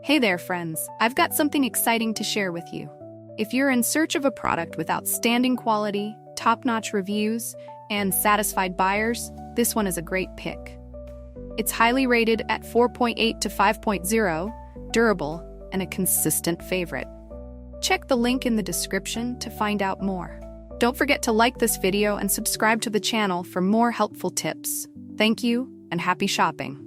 Hey there, friends. I've got something exciting to share with you. If you're in search of a product with outstanding quality, top-notch reviews, and satisfied buyers, this one is a great pick. It's highly rated at 4.8 to 5.0, durable, and a consistent favorite. Check the link in the description to find out more. Don't forget to like this video and subscribe to the channel for more helpful tips. Thank you, and happy shopping.